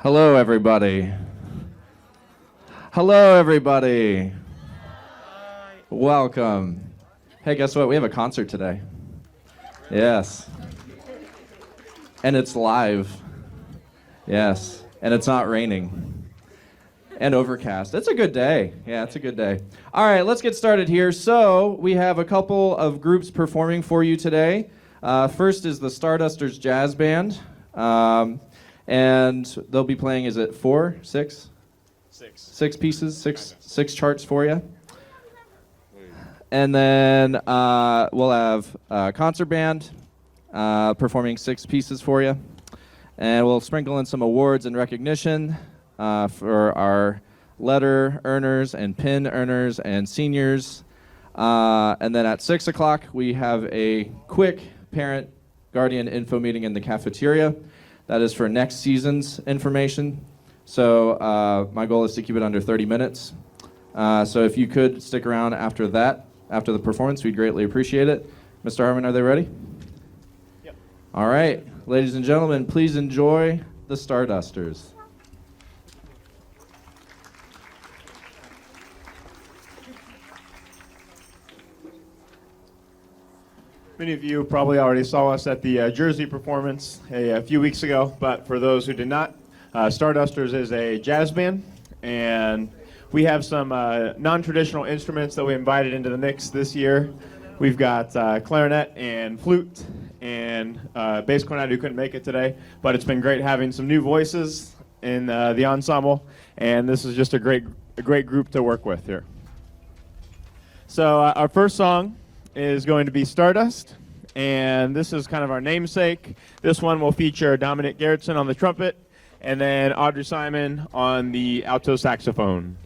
Hello, everybody. Hello, everybody. Hi. Welcome. Hey, guess what? We have a concert today. Yes. And it's live. Yes. And it's not raining. And overcast. It's a good day. Yeah, it's a good day. All right, let's get started here. So, we have a couple of groups performing for you today. First is the Stardusters Jazz Band. And they'll be playing, is it 4, 6? Six pieces, six charts for you. And then we'll have a concert band performing 6 pieces for you. And we'll sprinkle in some awards and recognition for our letter earners and pin earners and seniors. And then at 6 o'clock, we have a quick parent guardian info meeting in the cafeteria. That is for next season's information. So my goal is to keep it under 30 minutes. So if you could stick around after that, after the performance, we'd greatly appreciate it. Mr. Herman, are they ready? Yep. All right. Ladies and gentlemen, please enjoy the Stardusters. Many of you probably already saw us at the Jersey performance a few weeks ago, but for those who did not, Stardusters is a jazz band, and we have some non-traditional instruments that we invited into the mix this year. We've got clarinet and flute and bass cornet who couldn't make it today, but it's been great having some new voices in the ensemble, and this is just a great group to work with here. So our first song is going to be Stardust, and this is kind of our namesake. This one will feature Dominic Garrettson on the trumpet, and then Audrey Simon on the alto saxophone.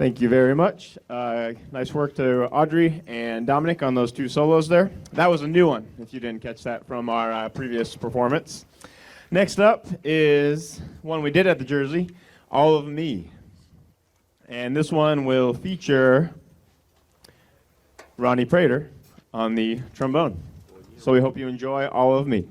Thank you very much. Nice work to Audrey and Dominic on those two solos there. That was a new one, if you didn't catch that from our previous performance. Next up is one we did at the Jersey, All of Me. And this one will feature Ronnie Prater on the trombone. So we hope you enjoy All of Me.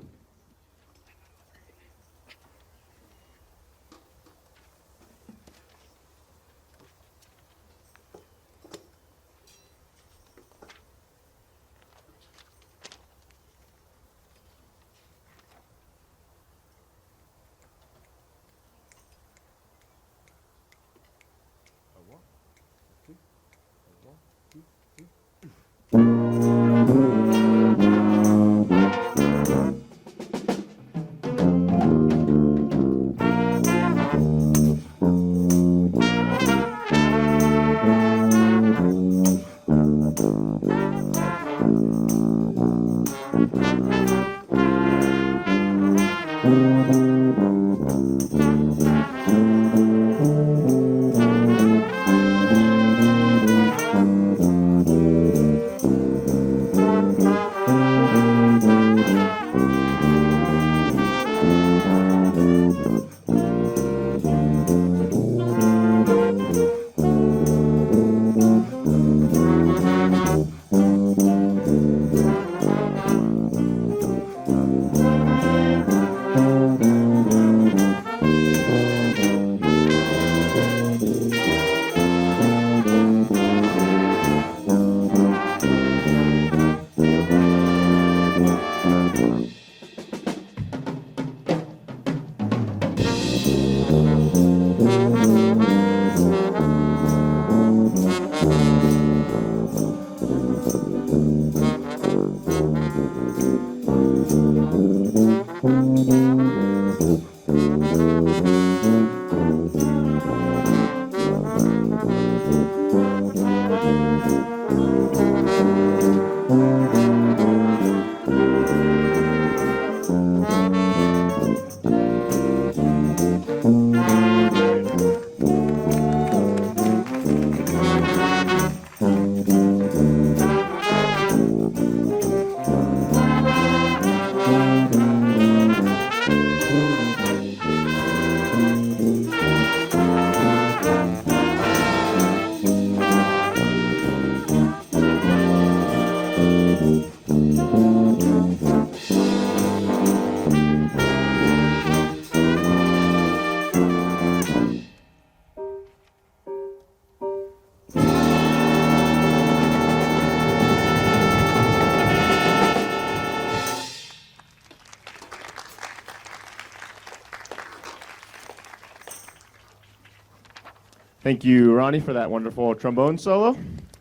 Thank you, Ronnie, for that wonderful trombone solo.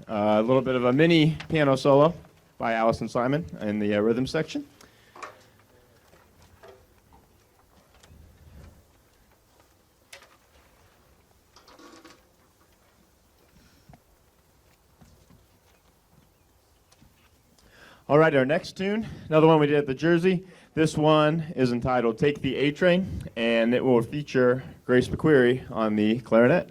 A little bit of a mini piano solo by Allison Simon in the rhythm section. All right, our next tune, another one we did at the Jersey. This one is entitled Take the A Train, and it will feature Grace McQuarrie on the clarinet.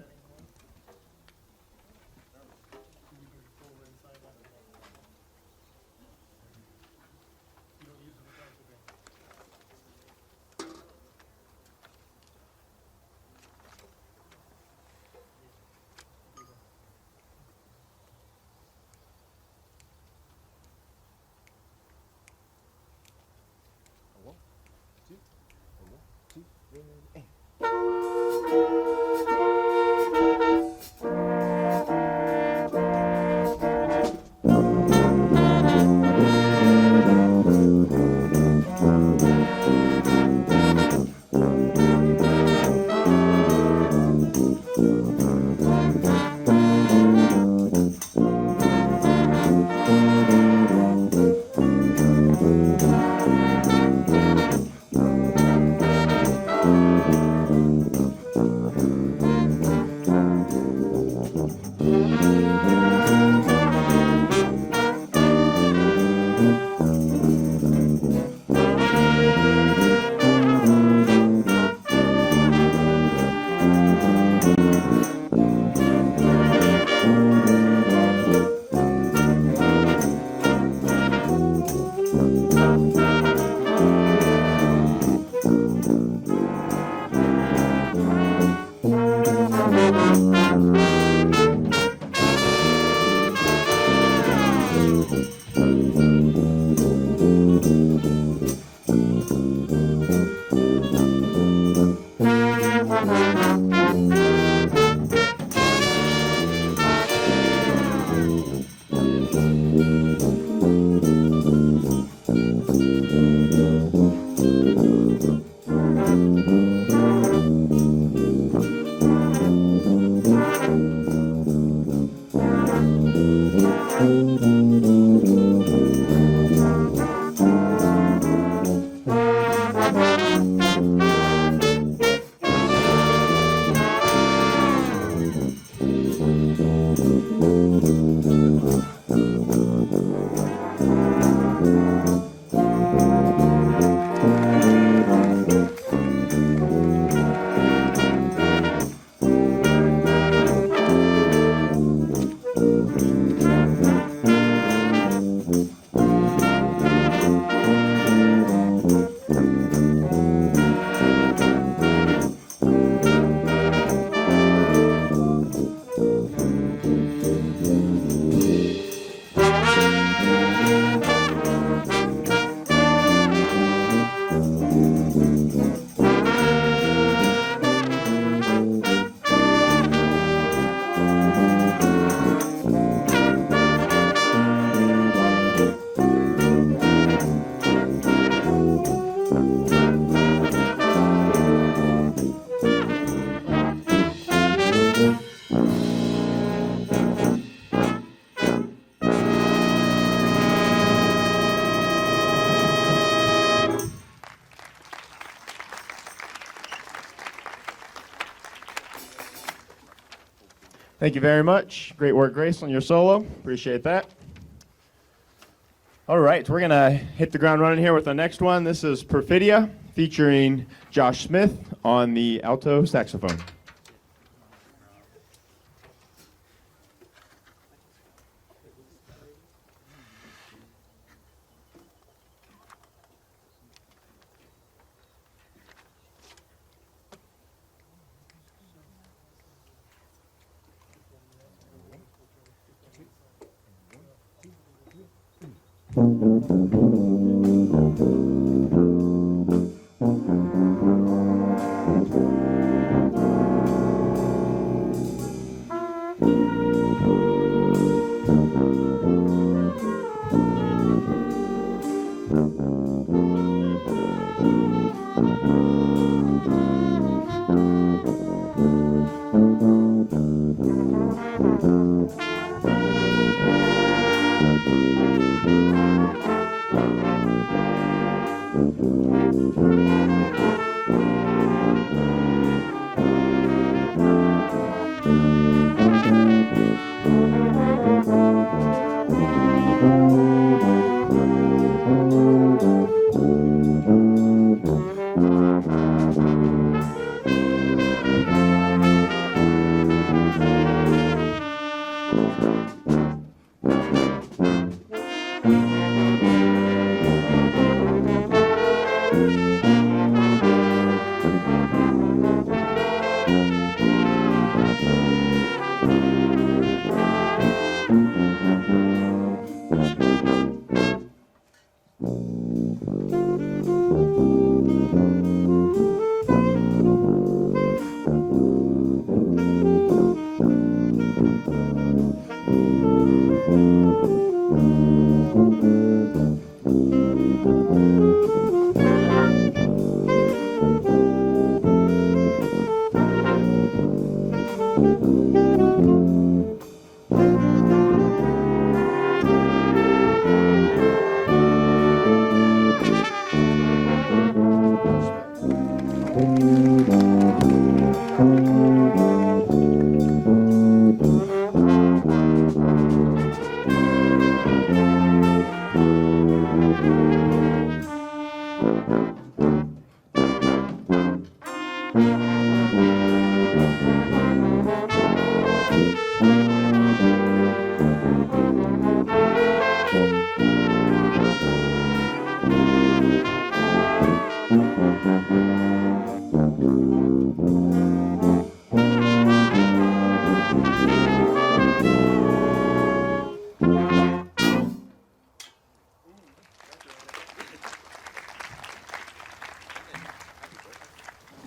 Thank you very much. Great work, Grace, on your solo. Appreciate that. All right, we're going to hit the ground running here with the next one. This is Perfidia, featuring Josh Smith on the alto saxophone.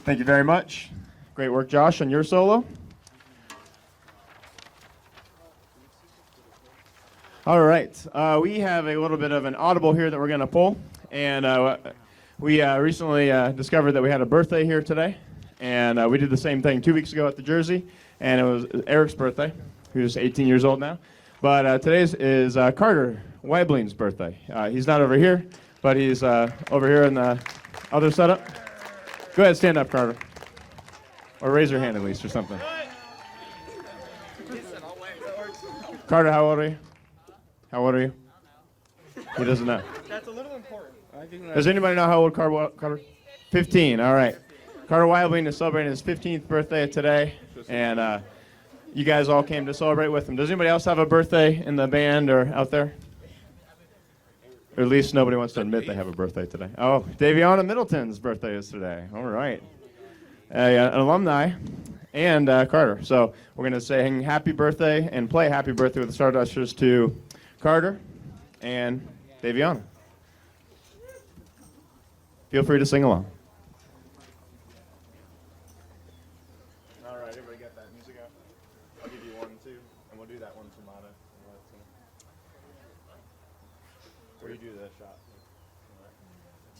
Thank you very much. Great work, Josh, on your solo. All right, we have a little bit of an audible here that we're going to pull, and we recently discovered that we had a birthday here today, and we did the same thing 2 weeks ago at the Jersey, and it was Eric's birthday, who's 18 years old now. But today's is Carter Weibling's birthday. He's not over here, but he's over here in the other setup. Go ahead, stand up, Carter. Or raise your hand at least, or something. Carter, how old are you? How old are you? He doesn't know. That's a little important. Does anybody know how old Carter? 15, all right. Carter Weibling is celebrating his 15th birthday today, and you guys all came to celebrate with him. Does anybody else have a birthday in the band or out there? Or at least nobody wants to admit they have a birthday today. Oh, Daviana Middleton's birthday is today. All right. An alumni and Carter. So we're going to sing happy birthday and play happy birthday with the Stardusters to Carter and Daviana. Feel free to sing along. All right, everybody got that music out? I'll give you 1 and 2, and we'll do that one sonata. Where you do the shot.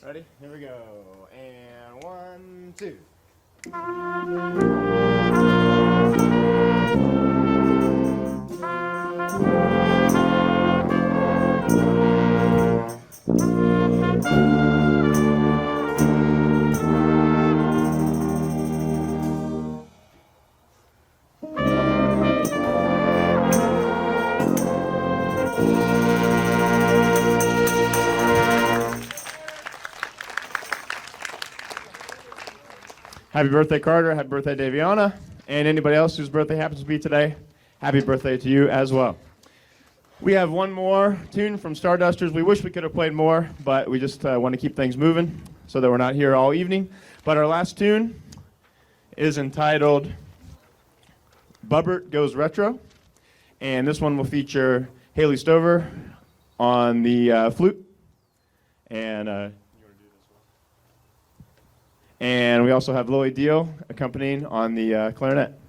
Ready? Here we go. And 1, 2. Happy birthday, Carter. Happy birthday, Daviana. And anybody else whose birthday happens to be today, happy birthday to you as well. We have one more tune from Stardusters. We wish we could have played more, but we just want to keep things moving so that we're not here all evening. But our last tune is entitled Bubbert Goes Retro. And this one will feature Haley Stover on the flute. And we also have Lily Deal accompanying on the clarinet.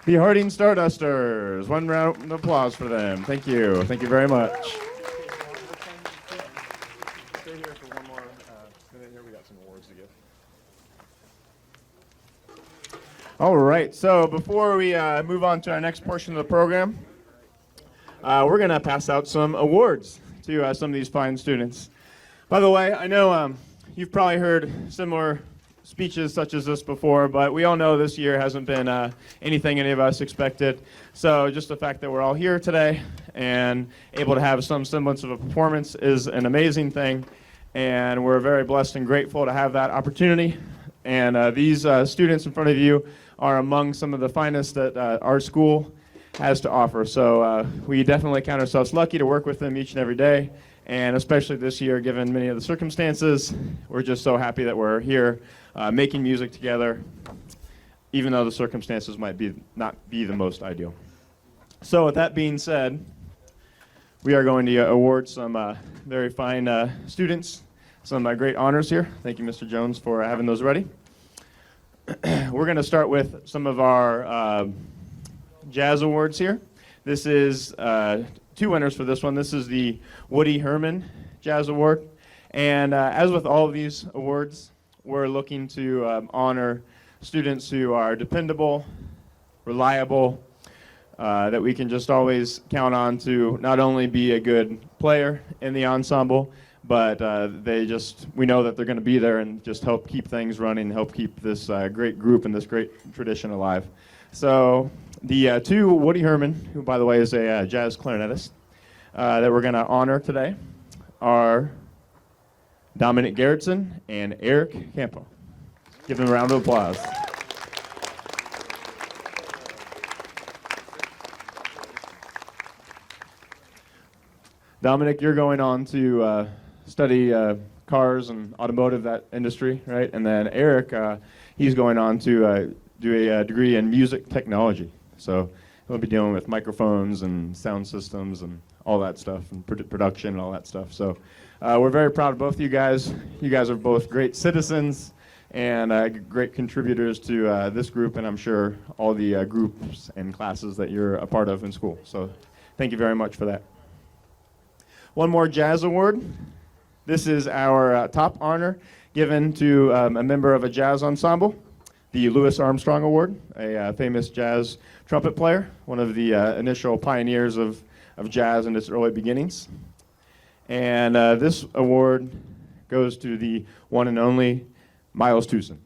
The Harding Stardusters. One round of applause for them. Thank you. Thank you very much. Stay here for one more minute here. We got some awards to give. All right. So before we move on to our next portion of the program, we're going to pass out some awards to some of these fine students. By the way, I know you've probably heard similar speeches such as this before, but we all know this year hasn't been anything any of us expected. So just the fact that we're all here today and able to have some semblance of a performance is an amazing thing, and we're very blessed and grateful to have that opportunity. And these students in front of you are among some of the finest that our school has to offer. So we definitely count ourselves lucky to work with them each and every day, And especially this year, given many of the circumstances, we're just so happy that we're here making music together, even though the circumstances might not be the most ideal. So with that being said, we are going to award some very fine students some great honors here. Thank you, Mr. Jones, for having those ready. We're going to start with some of our jazz awards here. This is two winners for this one. This is the Woody Herman Jazz Award. And as with all of these awards, we're looking to honor students who are dependable, reliable, that we can just always count on to not only be a good player in the ensemble, but we know that they're going to be there and just help keep things running, help keep this great group and this great tradition alive. So the two Woody Herman, who by the way is a jazz clarinetist, that we're going to honor today are Dominic Garrettson and Eric Campo. Give them a round of applause. Dominic, you're going on to study cars and automotive, that industry, right? And then Eric, he's going on to do a degree in music technology. So he'll be dealing with microphones and sound systems and all that stuff, and production and all that stuff. So we're very proud of both of you guys. You guys are both great citizens and great contributors to this group, and I'm sure all the groups and classes that you're a part of in school. So thank you very much for that. One more jazz award. This is our top honor given to a member of a jazz ensemble, the Louis Armstrong Award, a famous jazz trumpet player, one of the initial pioneers of jazz in its early beginnings. And this award goes to the one and only Miles Tewson.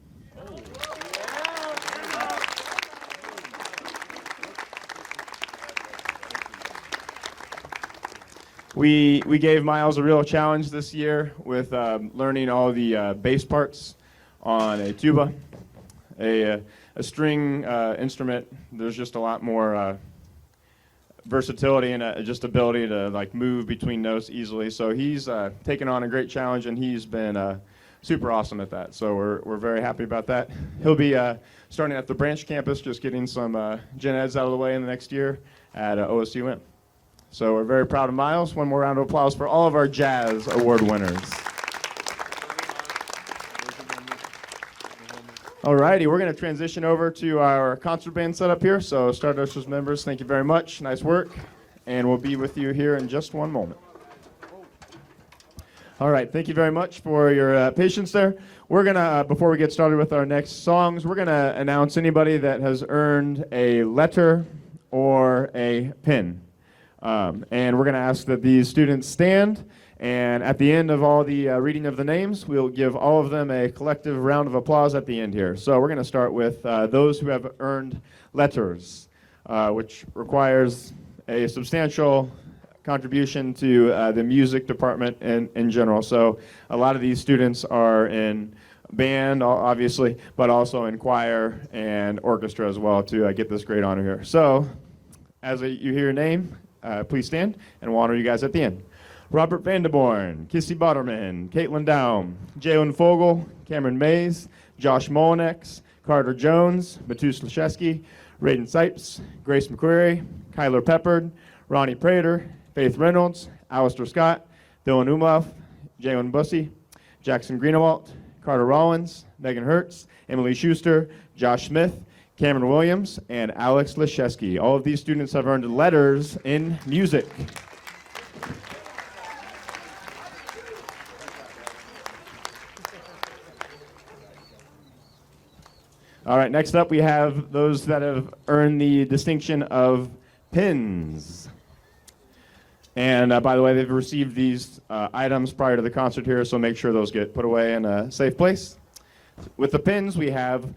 We gave Miles a real challenge this year with learning all the bass parts on a tuba, a string instrument. There's just a lot more versatility and just ability to like move between notes easily. So he's taken on a great challenge, and he's been super awesome at that. So we're very happy about that. He'll be starting at the branch campus, just getting some gen eds out of the way in the next year at OSUM. So we're very proud of Miles. One more round of applause for all of our jazz award winners. All righty, we're going to transition over to our concert band setup here. So Stardusters members, thank you very much. Nice work. And we'll be with you here in just one moment. All right, thank you very much for your patience there. We're going to, before we get started with our next songs, we're going to announce anybody that has earned a letter or a pin. And we're going to ask that these students stand, and at the end of all the reading of the names, we'll give all of them a collective round of applause at the end here. So we're going to start with those who have earned letters, which requires a substantial contribution to the music department in general. So a lot of these students are in band, obviously, but also in choir and orchestra as well to get this great honor here. So as you hear your name, please stand, and we'll honor you guys at the end. Robert Vanderborn, Kissy Butterman, Caitlin Daum, Jalen Fogel, Cameron Mays, Josh Molinex, Carter Jones, Matus Leszewski, Raiden Sipes, Grace McQuarrie, Kyler Peppard, Ronnie Prater, Faith Reynolds, Alistair Scott, Dylan Umlauf, Jalen Bussey, Jackson Greenewalt, Carter Rollins, Megan Hertz, Emily Schuster, Josh Smith, Cameron Williams, and Alex Leszewski. All of these students have earned letters in music. All right, next up we have those that have earned the distinction of pins. And by the way, they've received these items prior to the concert here, so make sure those get put away in a safe place. With the pins, we have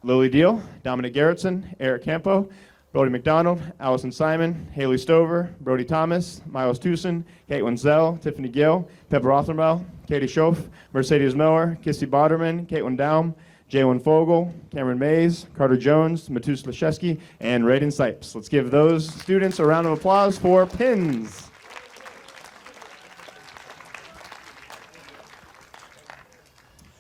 Lily Deal, Dominic Garrettson, Eric Campo, Brody McDonald, Allison Simon, Haley Stover, Brody Thomas, Miles Tewson, Caitlin Zell, Tiffany Gill, Pepper Rothermel, Katie Schoaf, Mercedes Miller, Kissy Botterman, Caitlin Daum, Jalen Fogel, Cameron Mays, Carter Jones, Matus Leszewski, and Raiden Sipes. Let's give those students a round of applause for pins.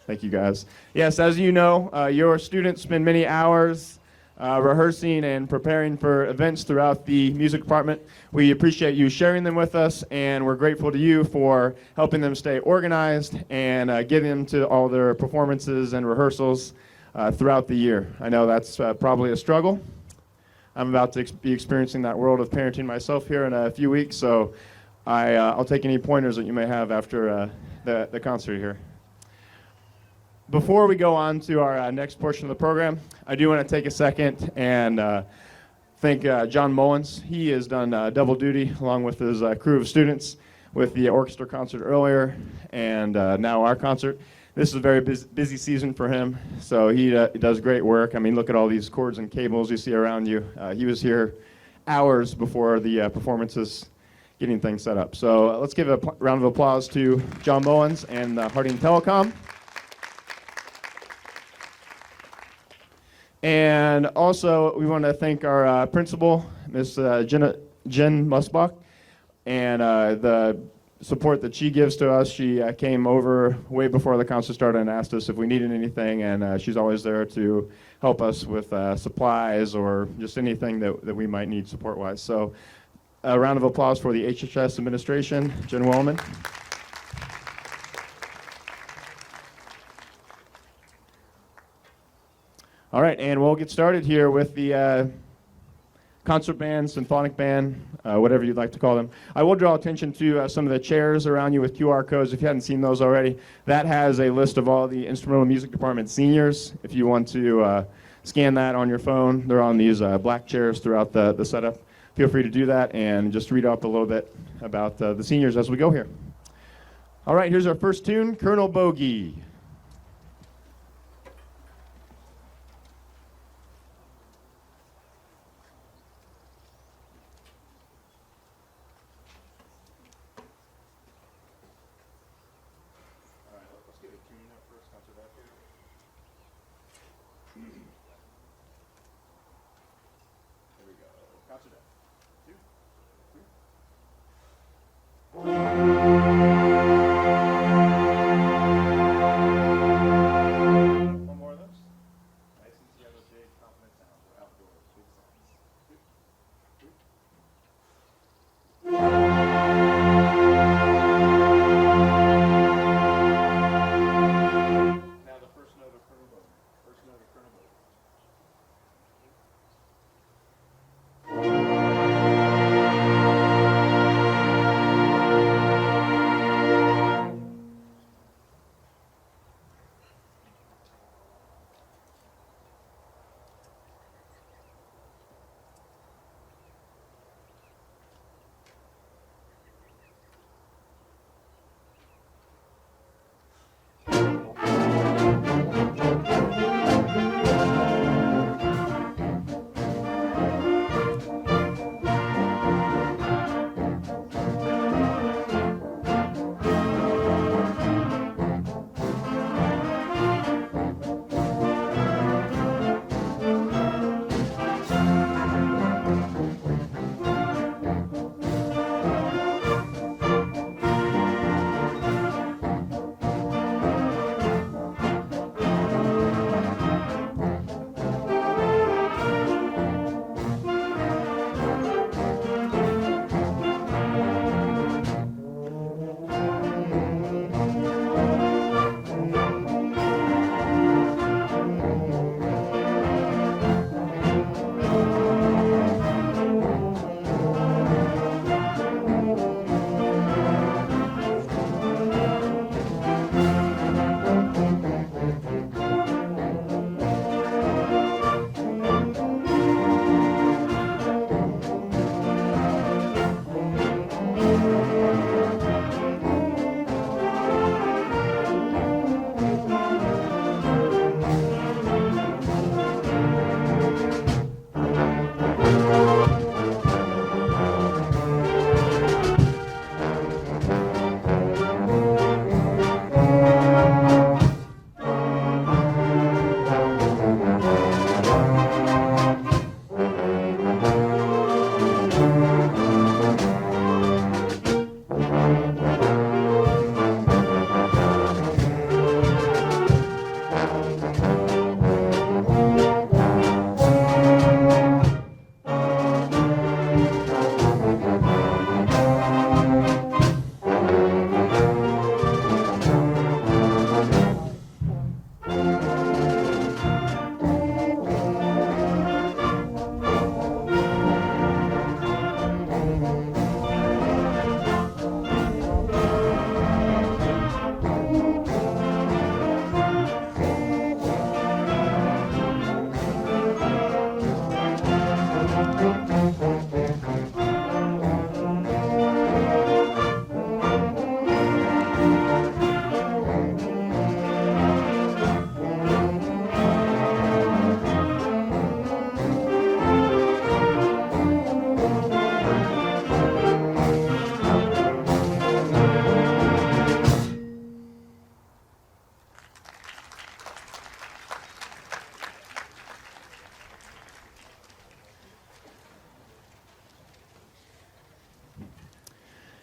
Thank you, guys. Yes, as you know, your students spend many hours rehearsing and preparing for events throughout the music department. We appreciate you sharing them with us, and we're grateful to you for helping them stay organized and getting them to all their performances and rehearsals throughout the year. I know that's probably a struggle. I'm about to be experiencing that world of parenting myself here in a few weeks, so I'll take any pointers that you may have after the concert here. Before we go on to our next portion of the program, I do want to take a second and thank John Mullins. He has done double duty along with his crew of students with the orchestra concert earlier and now our concert. This is a very busy season for him, so he does great work. I mean, look at all these cords and cables you see around you. He was here hours before the performances, getting things set up. So let's give a round of applause to John Mullins and Harding Telecom. And also, we want to thank our principal, Miss Jen Musbach, and the support that she gives to us. She came over way before the concert started and asked us if we needed anything, and she's always there to help us with supplies or just anything that we might need support-wise. So a round of applause for the HHS administration, Jen Wellman. All right, and we'll get started here with the concert band, symphonic band, whatever you'd like to call them. I will draw attention to some of the chairs around you with QR codes. If you hadn't seen those already, that has a list of all the instrumental music department seniors. If you want to scan that on your phone, they're on these black chairs throughout the setup. Feel free to do that and just read up a little bit about the seniors as we go here. All right, here's our first tune, Colonel Bogey.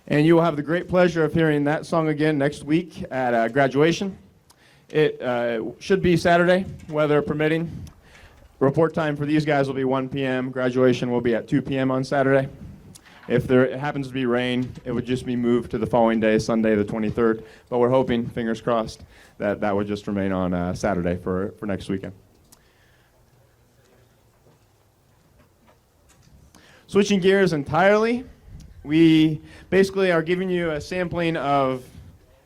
And you will have the great pleasure of hearing that song again next week at graduation. It should be Saturday, weather permitting. Report time for these guys will be 1 p.m. Graduation will be at 2 p.m. on Saturday. If there happens to be rain, it would just be moved to the following day, Sunday the 23rd. But we're hoping, fingers crossed, that that would just remain on Saturday for next weekend. Switching gears entirely, we basically are giving you a sampling of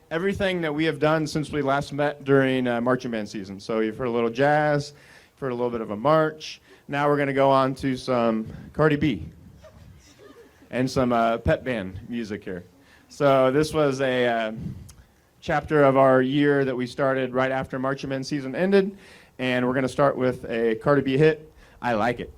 everything that we have done since we last met during marching band season. So you've heard a little jazz, you've heard a little bit of a march. Now we're going to go on to some Cardi B and some pep band music here. So this was a chapter of our year that we started right after marching band season ended, and we're going to start with a Cardi B hit, I Like It.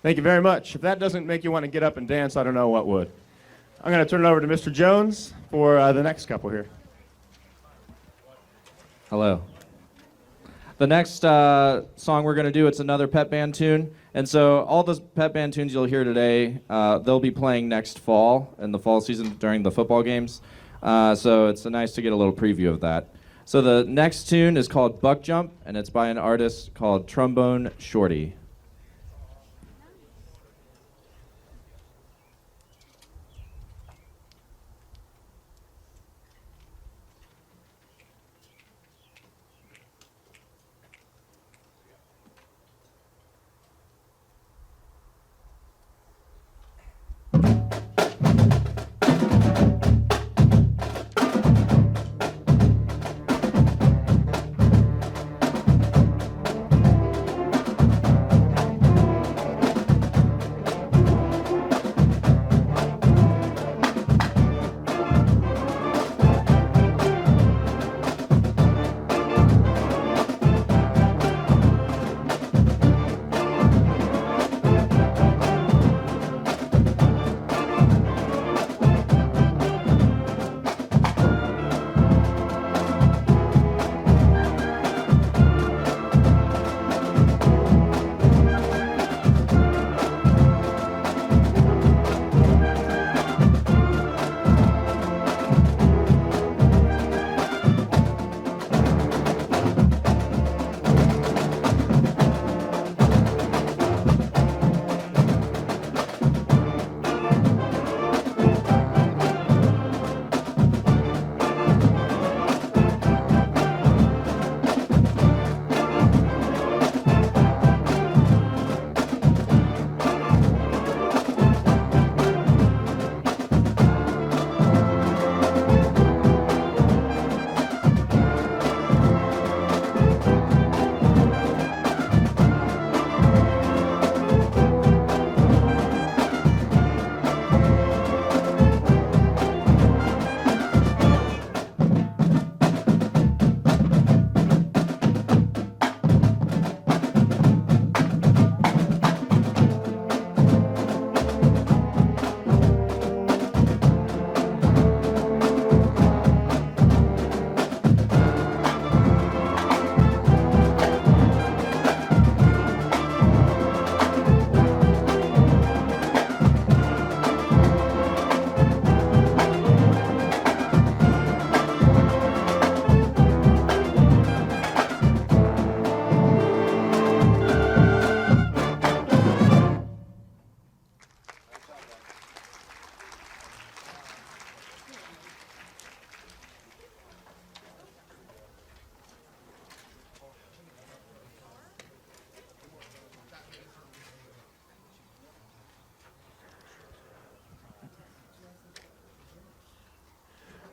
Thank you very much. If that doesn't make you want to get up and dance, I don't know what would. I'm going to turn it over to Mr. Jones for the next couple here. Hello. The next song we're going to do, it's another pep band tune. And so all the pep band tunes you'll hear today, they'll be playing next fall in the fall season during the football games. So it's nice to get a little preview of that. So the next tune is called Buck Jump, and it's by an artist called Trombone Shorty.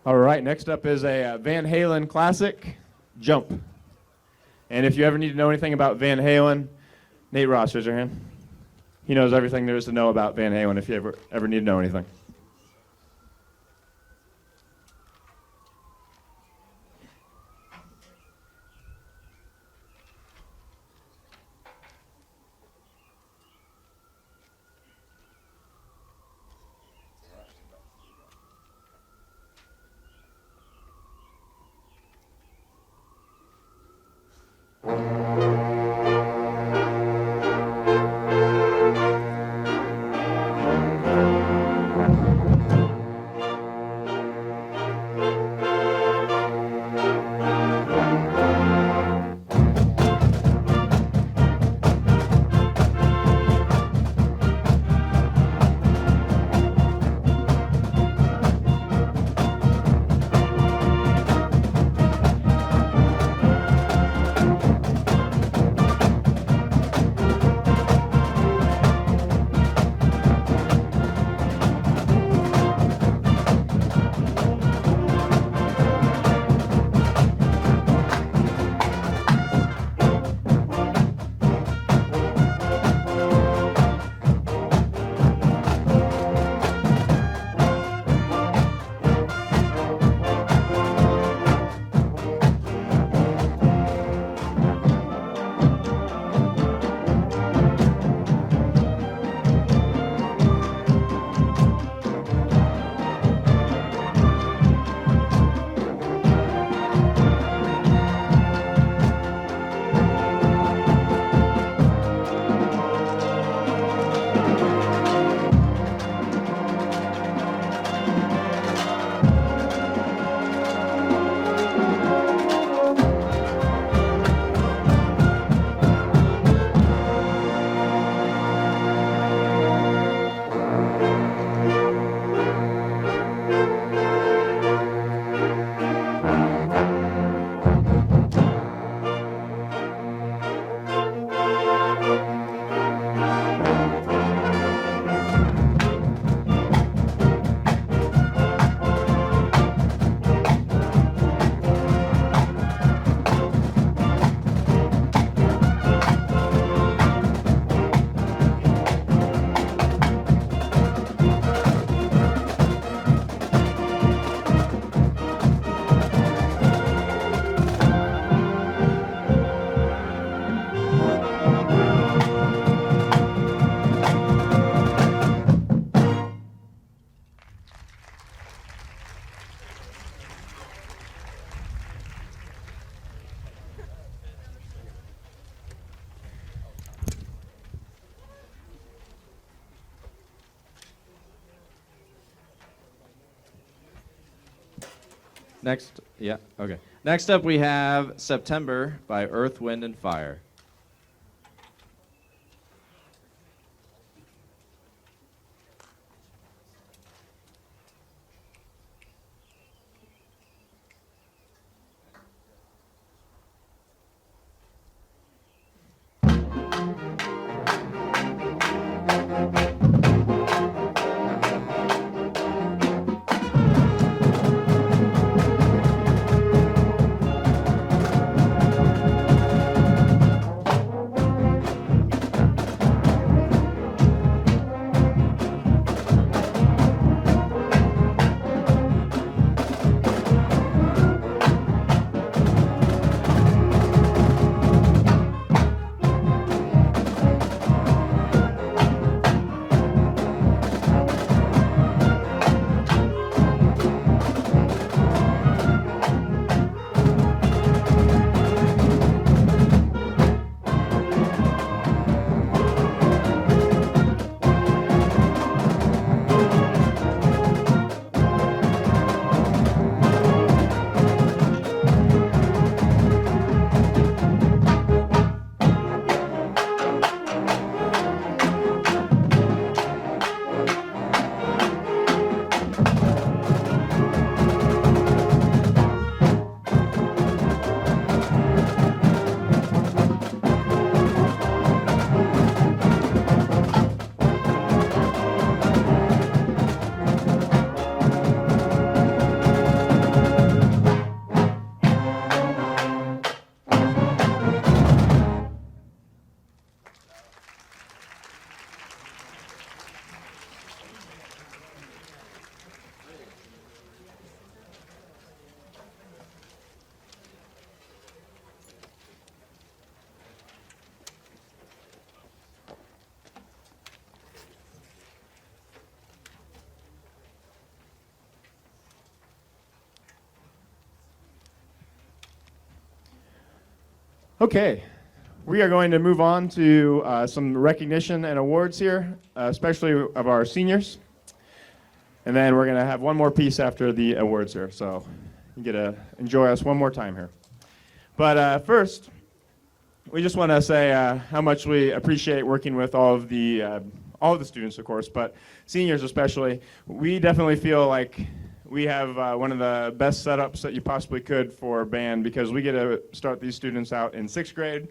All right, next up is a Van Halen classic, Jump. And if you ever need to know anything about Van Halen, Nate Ross, raise your hand. He knows everything there is to know about Van Halen if you ever need to know anything. Next up, we have September by Earth, Wind, and Fire. Okay, we are going to move on to some recognition and awards here, especially of our seniors. And then we're going to have one more piece after the awards here, so you get to enjoy us one more time here. But first, we just want to say how much we appreciate working with all of the students, of course, but seniors especially. We definitely feel like we have one of the best setups that you possibly could for band, because we get to start these students out in 6th grade,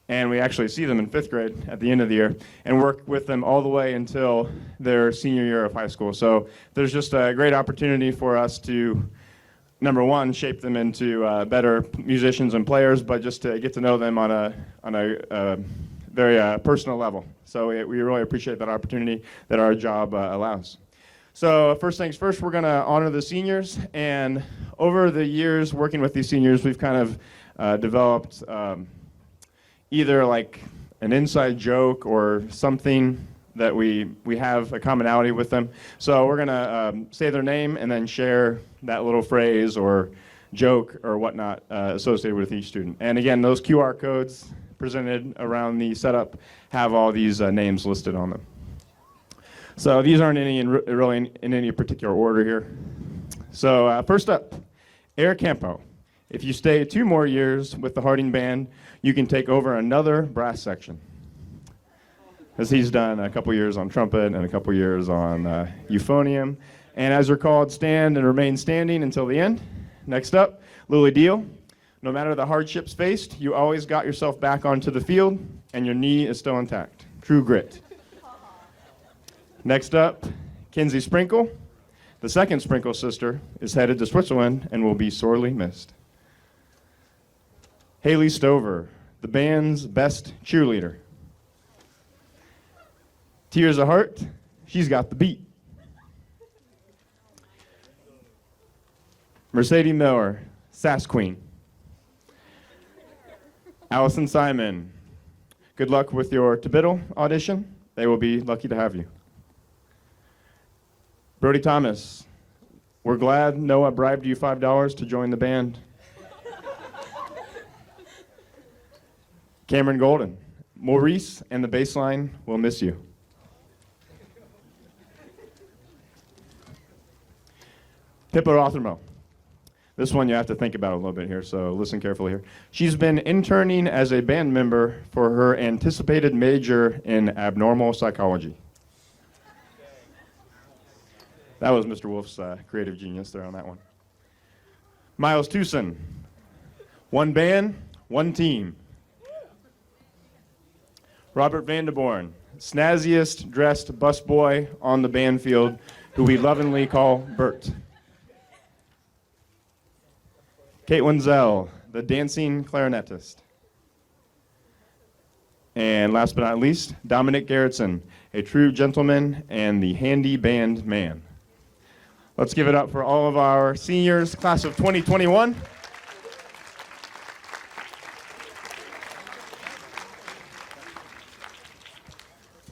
and we actually see them in 5th grade at the end of the year, and work with them all the way until their senior year of high school. So there's just a great opportunity for us to, number one, shape them into better musicians and players, but just to get to know them on a very personal level. So we really appreciate that opportunity that our job allows. So first things first, we're going to honor the seniors, and over the years working with these seniors, we've kind of developed either like an inside joke or something that we have a commonality with them. So we're going to say their name and then share that little phrase or joke or whatnot associated with each student. And again, those QR codes presented around the setup have all these names listed on them. So these aren't really in any particular order here. So first up, Air Campo. If you stay 2 more years with the Harding Band, you can take over another brass section. As he's done a couple years on trumpet and a couple years on euphonium. And as they're called, stand and remain standing until the end. Next up, Lily Deal. No matter the hardships faced, you always got yourself back onto the field, and your knee is still intact. True grit. Next up, Kenzie Sprinkle. The second Sprinkle sister is headed to Switzerland and will be sorely missed. Haley Stover, the band's best cheerleader. Tears of Heart, she's got the beat. Mercedes Miller, Sass Queen. Allison Simon, good luck with your Tibital audition. They will be lucky to have you. Brody Thomas, we're glad Noah bribed you $5 to join the band. Cameron Golden, Maurice and the bass line will miss you. Pippa Rothermel. This one you have to think about a little bit here, so listen carefully here. She's been interning as a band member for her anticipated major in abnormal psychology. That was Mr. Wolf's creative genius there on that one. Miles Tucson. One band, one team. Robert Vanderborn, snazziest dressed busboy on the band field, who we lovingly call Bert. Kate Wenzel, the dancing clarinetist. And last but not least, Dominic Garrettson, a true gentleman and the handy band man. Let's give it up for all of our seniors, class of 2021.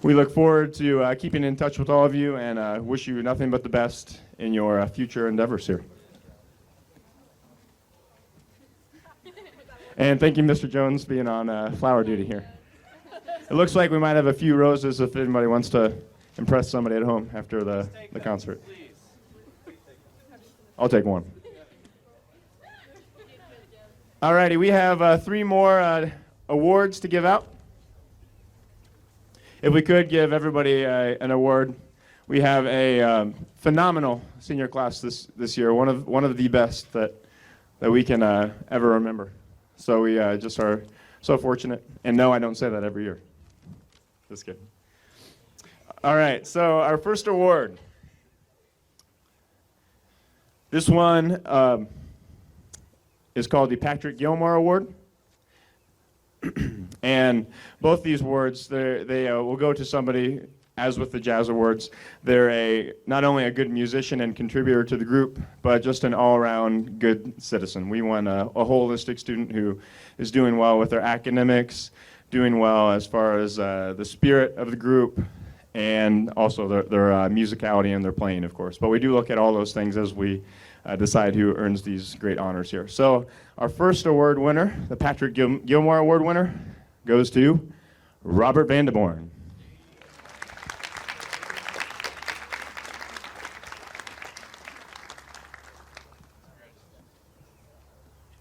We look forward to keeping in touch with all of you, and wish you nothing but the best in your future endeavors here. And thank you, Mr. Jones, being on flower duty here. It looks like we might have a few roses if anybody wants to impress somebody at home after the concert. I'll take one. All righty, we have 3 more awards to give out. If we could give everybody an award, we have a phenomenal senior class this year, one of the best that we can ever remember. So we just are so fortunate. And no, I don't say that every year. Just kidding. All right, so our first award. This one is called the Patrick Gilmar Award. And both these awards, they will go to somebody, as with the Jazz Awards, they're not only a good musician and contributor to the group, but just an all-around good citizen. We want a holistic student who is doing well with their academics, doing well as far as the spirit of the group, and also their musicality and their playing, of course. But we do look at all those things as we decide who earns these great honors here. So our first award winner, the Patrick Gilmar Award winner, goes to Robert Vandeborn.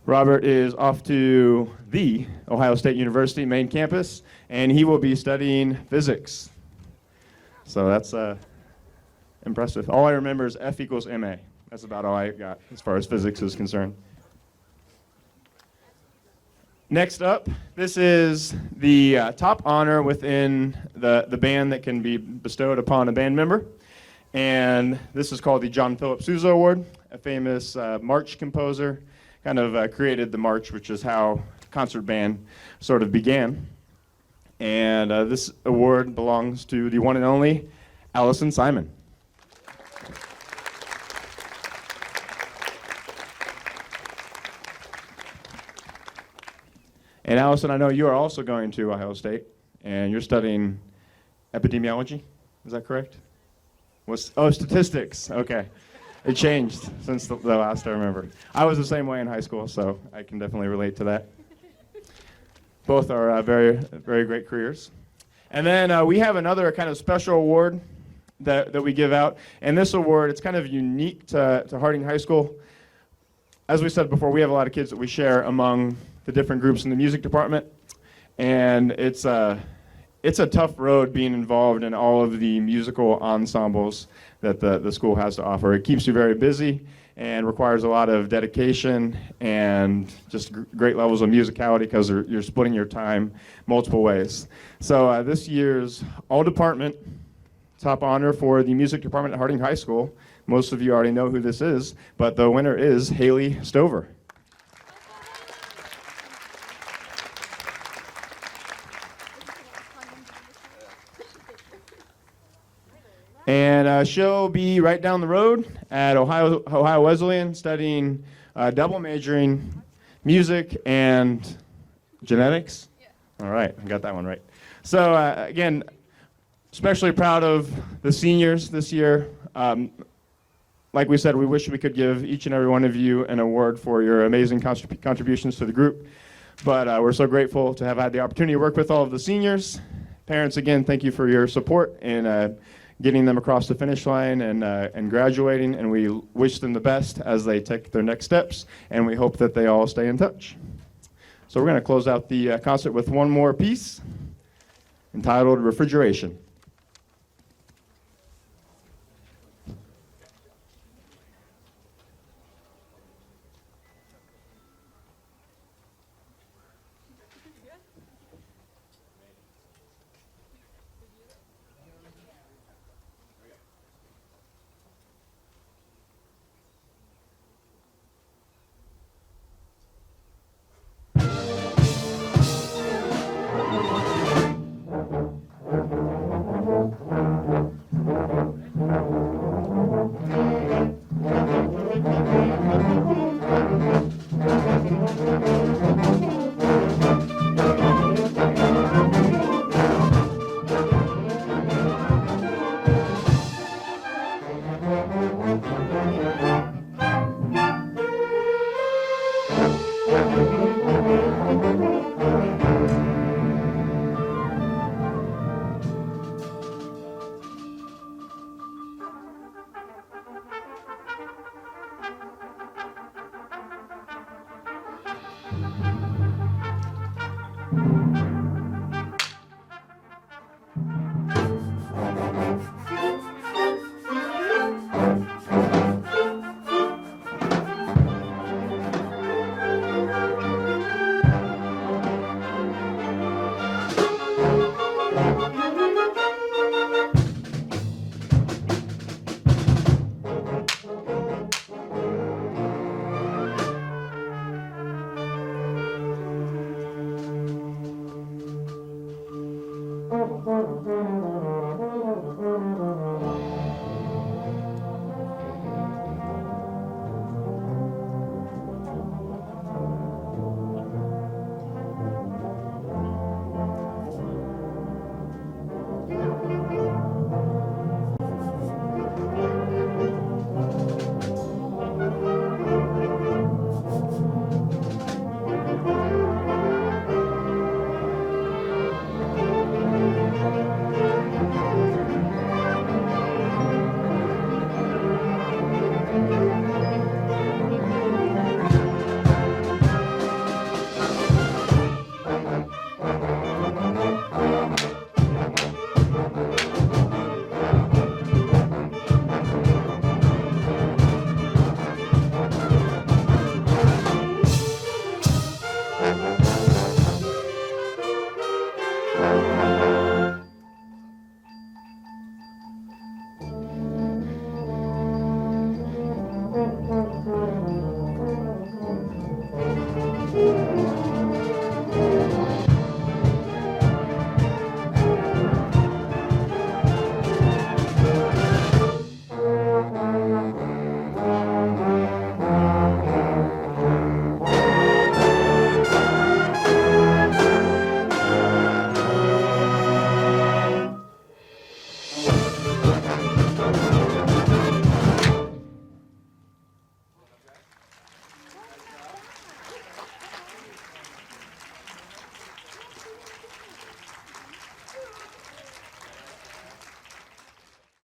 Robert is off to the Ohio State University main campus, and he will be studying physics. So that's impressive. All I remember is F equals MA. That's about all I got as far as physics is concerned. Next up, this is the top honor within the band that can be bestowed upon a band member. And this is called the John Philip Souza Award. A famous march composer kind of created the march, which is how concert band sort of began. And this award belongs to the one and only Allison Simon. And Allison, I know you are also going to Ohio State, and you're studying epidemiology. Is that correct? Statistics. Okay. It changed since the last I remember. I was the same way in high school, so I can definitely relate to that. Both are very, very great careers. And then we have another kind of special award that we give out. And this award, it's kind of unique to Harding High School. As we said before, we have a lot of kids that we share among the different groups in the music department. And it's a tough road being involved in all of the musical ensembles that the school has to offer. It keeps you very busy and requires a lot of dedication and just great levels of musicality because you're splitting your time multiple ways. So this year's all-department top honor for the music department at Harding High School, most of you already know who this is, but the winner is Haley Stover. And she'll be right down the road at Ohio Wesleyan studying double majoring music and genetics. Yeah. All right, I got that one right. So again, especially proud of the seniors this year. Like we said, we wish we could give each and every one of you an award for your amazing contributions to the group. But we're so grateful to have had the opportunity to work with all of the seniors. Parents, again, thank you for your support in getting them across the finish line and graduating, and we wish them the best as they take their next steps, and we hope that they all stay in touch. So we're going to close out the concert with one more piece entitled Refrigeration.